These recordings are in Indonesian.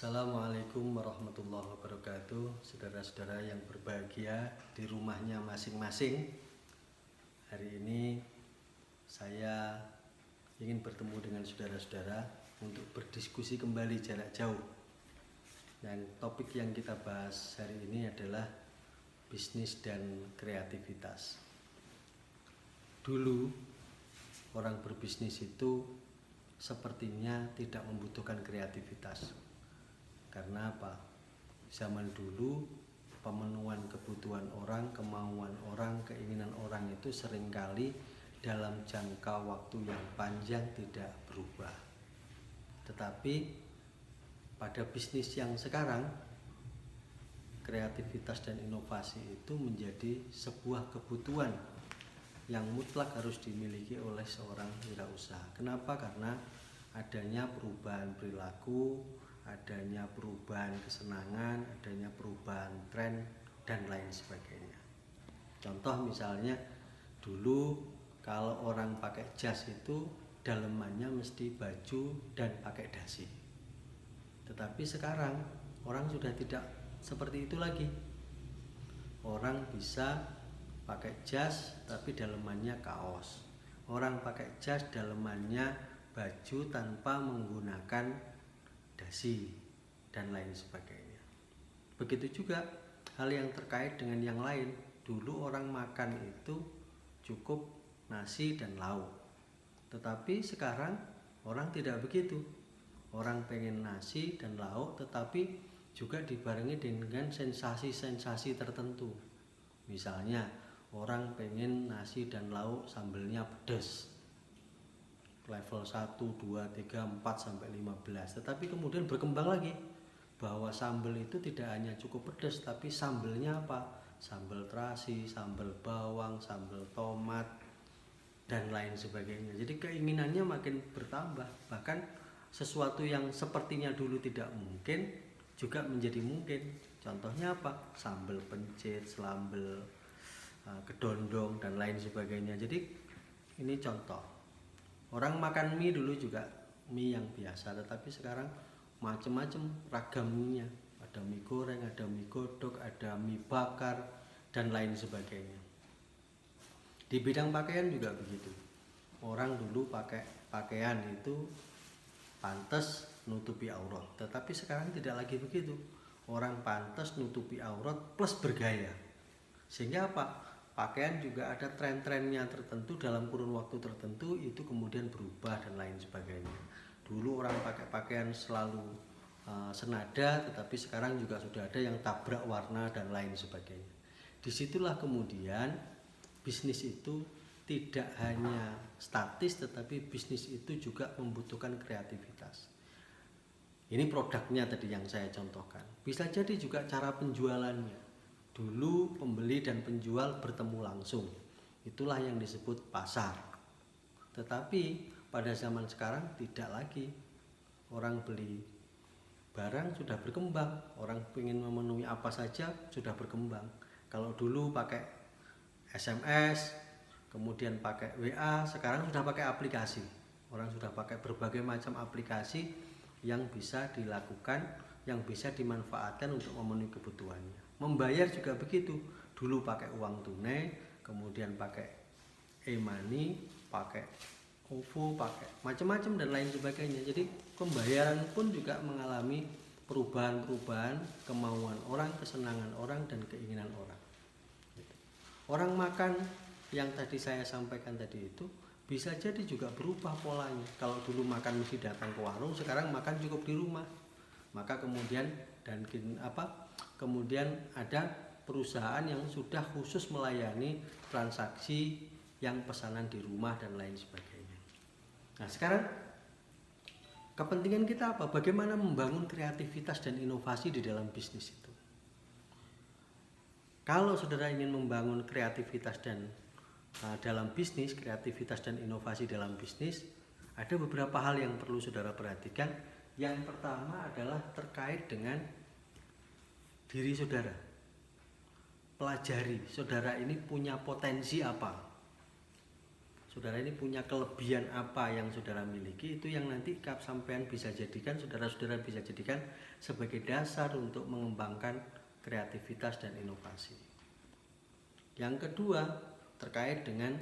Assalamualaikum warahmatullahi wabarakatuh. Saudara-saudara yang berbahagia di rumahnya masing-masing. Hari ini saya ingin bertemu dengan saudara-saudara untuk berdiskusi kembali jarak jauh. Dan topik yang kita bahas hari ini adalah bisnis dan kreativitas. Dulu orang berbisnis itu sepertinya tidak membutuhkan kreativitas. Karena apa? Zaman dulu pemenuhan kebutuhan orang, kemauan orang, keinginan orang itu seringkali dalam jangka waktu yang panjang tidak berubah. Tetapi pada bisnis yang sekarang, kreativitas dan inovasi itu menjadi sebuah kebutuhan yang mutlak harus dimiliki oleh seorang wirausaha. Kenapa? Karena adanya perubahan perilaku, adanya perubahan kesenangan, adanya perubahan tren, dan lain sebagainya. Contoh misalnya, dulu kalau orang pakai jas itu dalemannya mesti baju dan pakai dasi. Tetapi sekarang orang sudah tidak seperti itu lagi. Orang bisa pakai jas tapi dalemannya kaos. Orang pakai jas dalemannya baju tanpa menggunakan dasi dan lain sebagainya. Begitu juga hal yang terkait dengan yang lain. Dulu orang makan itu cukup nasi dan lauk. Tetapi sekarang orang tidak begitu. Orang pengen nasi dan lauk tetapi juga dibarengi dengan sensasi-sensasi tertentu. Misalnya orang pengen nasi dan lauk sambelnya pedas, level 1, 2, 3, 4 sampai 15. Tetapi kemudian berkembang lagi bahwa sambal itu tidak hanya cukup pedas, tapi sambelnya apa? Sambal terasi, sambal bawang, sambal tomat, dan lain sebagainya. Jadi keinginannya makin bertambah. Bahkan sesuatu yang sepertinya dulu tidak mungkin juga menjadi mungkin. Contohnya apa? Sambal pencit, sambal kedondong, dan lain sebagainya. Jadi ini contoh. Orang makan mie dulu juga mie yang biasa, tetapi sekarang macam-macam ragam mie-nya. Ada mie goreng, ada mie godok, ada mie bakar, dan lain sebagainya. Di bidang pakaian juga begitu. Orang dulu pakai pakaian itu pantas nutupi aurat, tetapi sekarang tidak lagi begitu. Orang pantas nutupi aurat plus bergaya. Sehingga apa? Pakaian juga ada tren-trennya tertentu dalam kurun waktu tertentu, itu kemudian berubah dan lain sebagainya. Dulu orang pakai pakaian selalu senada, tetapi sekarang juga sudah ada yang tabrak warna dan lain sebagainya. Disitulah kemudian bisnis itu tidak hanya statis, tetapi bisnis itu juga membutuhkan kreativitas. Ini produknya tadi yang saya contohkan. Bisa jadi juga cara penjualannya. Dulu pembeli dan penjual bertemu langsung. Itulah yang disebut pasar. Tetapi pada zaman sekarang tidak lagi. Orang beli barang sudah berkembang. Orang ingin memenuhi apa saja sudah berkembang. Kalau dulu pakai SMS, kemudian pakai WA, sekarang sudah pakai aplikasi. Orang sudah pakai berbagai macam aplikasi yang bisa dilakukan, yang bisa dimanfaatkan untuk memenuhi kebutuhannya. Membayar juga begitu. Dulu pakai uang tunai, kemudian pakai e-money, pakai OVO, pakai macam-macam dan lain sebagainya. Jadi pembayaran pun juga mengalami perubahan-perubahan, kemauan orang, kesenangan orang, dan keinginan orang. Orang makan yang tadi saya sampaikan tadi itu bisa jadi juga berubah polanya. Kalau dulu makan mesti datang ke warung, sekarang makan cukup di rumah. Maka kemudian kemudian ada perusahaan yang sudah khusus melayani transaksi yang pesanan di rumah dan lain sebagainya. Nah, sekarang kepentingan kita apa? Bagaimana membangun kreativitas dan inovasi di dalam bisnis itu? Kalau saudara ingin membangun kreativitas dan dalam bisnis, kreativitas dan inovasi dalam bisnis, ada beberapa hal yang perlu saudara perhatikan. Yang pertama adalah terkait dengan diri saudara. Pelajari saudara ini punya potensi apa. saudara ini punya kelebihan apa yang saudara miliki, itu yang nanti sampean bisa jadikan, saudara-saudara bisa jadikan sebagai dasar untuk mengembangkan kreativitas dan inovasi. Yang kedua, terkait dengan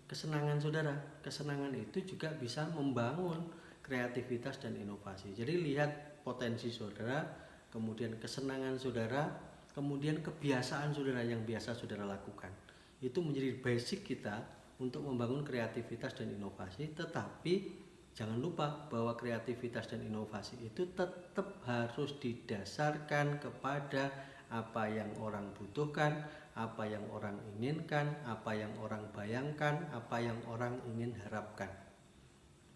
kesenangan saudara. Kesenangan itu juga bisa membangun kreativitas dan inovasi. Jadi lihat potensi saudara, kemudian kesenangan saudara, kemudian kebiasaan saudara yang biasa saudara lakukan. Itu menjadi basic kita untuk membangun kreativitas dan inovasi. Tetapi jangan lupa bahwa kreativitas dan inovasi itu tetap harus didasarkan kepada apa yang orang butuhkan, apa yang orang inginkan, apa yang orang bayangkan, apa yang orang ingin harapkan.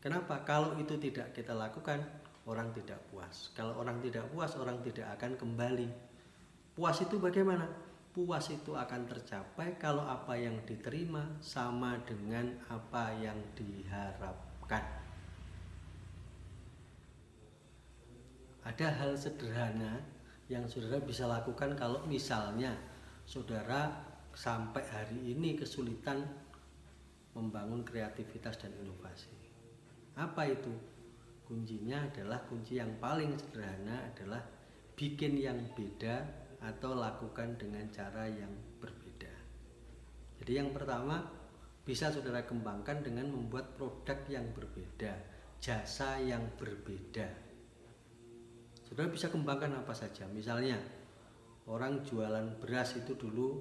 Kenapa? Kalau itu tidak kita lakukan, orang tidak puas. Kalau orang tidak puas, orang tidak akan kembali. Puas itu bagaimana? Puas itu akan tercapai kalau apa yang diterima sama dengan apa yang diharapkan. Ada hal sederhana yang saudara bisa lakukan kalau misalnya saudara sampai hari ini kesulitan membangun kreativitas dan inovasi. Apa itu? Kuncinya adalah, kunci yang paling sederhana adalah bikin yang beda atau lakukan dengan cara yang berbeda. Jadi yang pertama bisa saudara kembangkan dengan membuat produk yang berbeda, jasa yang berbeda. Saudara bisa kembangkan apa saja. Misalnya orang jualan beras itu dulu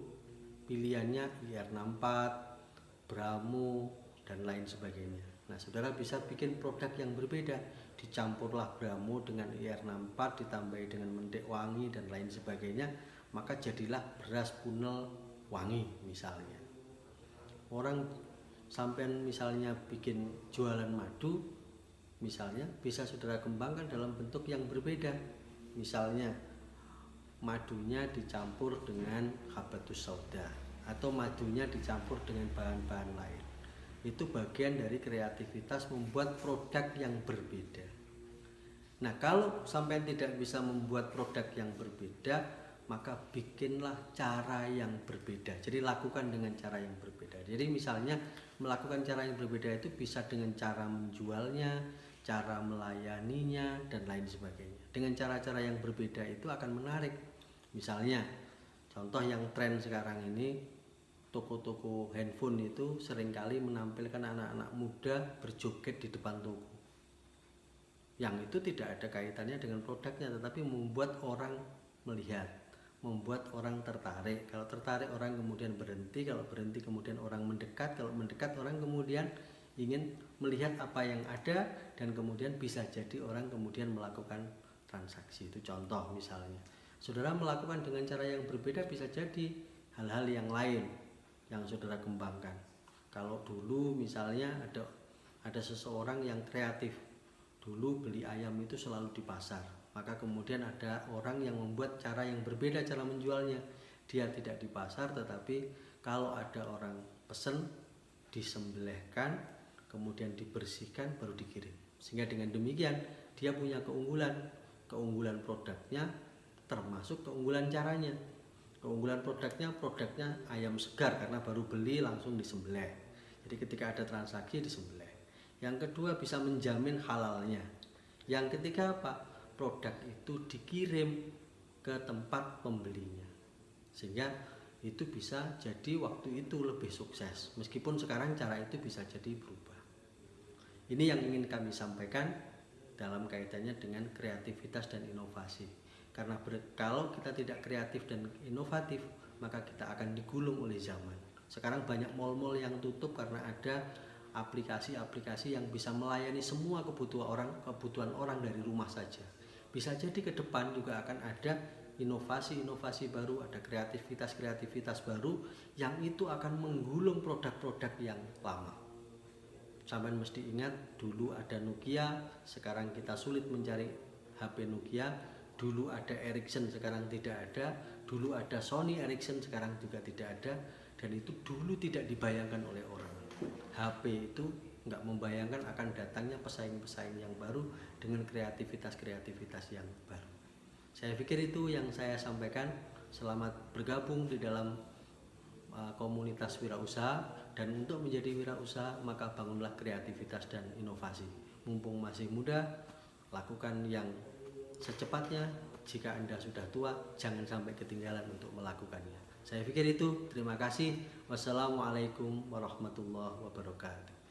pilihannya IR64, Bramo, dan lain sebagainya. Nah, saudara bisa bikin produk yang berbeda, dicampurlah Bramo dengan IR64, ditambahi dengan mendek wangi dan lain sebagainya, maka jadilah beras punel wangi misalnya. Orang sampean misalnya bikin jualan madu, misalnya bisa saudara kembangkan dalam bentuk yang berbeda. Misalnya madunya dicampur dengan habatus sauda atau madunya dicampur dengan bahan-bahan lain. Itu bagian dari kreativitas membuat produk yang berbeda. Nah, kalau sampai tidak bisa membuat produk yang berbeda, maka bikinlah cara yang berbeda. Jadi lakukan dengan cara yang berbeda. Jadi misalnya melakukan cara yang berbeda itu bisa dengan cara menjualnya, cara melayaninya, dan lain sebagainya. Dengan cara-cara yang berbeda itu akan menarik. Misalnya contoh yang tren sekarang ini, toko-toko handphone itu seringkali menampilkan anak-anak muda berjoget di depan toko. Yang itu tidak ada kaitannya dengan produknya, tetapi membuat orang melihat, membuat orang tertarik. Kalau tertarik orang kemudian berhenti, kalau berhenti kemudian orang mendekat, kalau mendekat orang kemudian ingin melihat apa yang ada, dan kemudian bisa jadi orang kemudian melakukan transaksi. Itu contoh misalnya. Saudara melakukan dengan cara yang berbeda, bisa jadi hal-hal yang lain yang saudara kembangkan. Kalau dulu misalnya ada seseorang yang kreatif, dulu beli ayam itu selalu di pasar, maka kemudian ada orang yang membuat cara yang berbeda cara menjualnya. Dia tidak di pasar, tetapi kalau ada orang pesen, disembelihkan, kemudian dibersihkan, baru dikirim. Sehingga dengan demikian dia punya keunggulan produknya, termasuk keunggulan caranya. Keunggulan produknya ayam segar karena baru beli langsung disembelih. Jadi ketika ada transaksi disembelih. Yang kedua bisa menjamin halalnya. Yang ketiga apa? Produk itu dikirim ke tempat pembelinya. Sehingga itu bisa jadi waktu itu lebih sukses. Meskipun sekarang cara itu bisa jadi berubah. Ini yang ingin kami sampaikan dalam kaitannya dengan kreativitas dan inovasi. Karena kalau kita tidak kreatif dan inovatif, maka kita akan digulung oleh zaman. Sekarang banyak mal-mal yang tutup karena ada aplikasi-aplikasi yang bisa melayani semua kebutuhan orang dari rumah saja. Bisa jadi ke depan juga akan ada inovasi-inovasi baru, ada kreativitas baru yang itu akan menggulung produk-produk yang lama. Sampai mesti ingat, dulu ada Nokia, sekarang kita sulit mencari HP Nokia. Dulu ada Ericsson, sekarang tidak ada. Dulu ada Sony Ericsson, sekarang juga tidak ada. Dan itu dulu tidak dibayangkan oleh orang. HP itu nggak membayangkan akan datangnya pesaing-pesaing yang baru dengan kreativitas yang baru. Saya pikir itu yang saya sampaikan. Selamat bergabung di dalam komunitas wirausaha, dan untuk menjadi wirausaha maka bangunlah kreativitas dan inovasi. Mumpung masih muda, lakukan yang secepatnya. Jika Anda sudah tua, jangan sampai ketinggalan untuk melakukannya. Saya pikir itu. Terima kasih. Wassalamualaikum warahmatullahi wabarakatuh.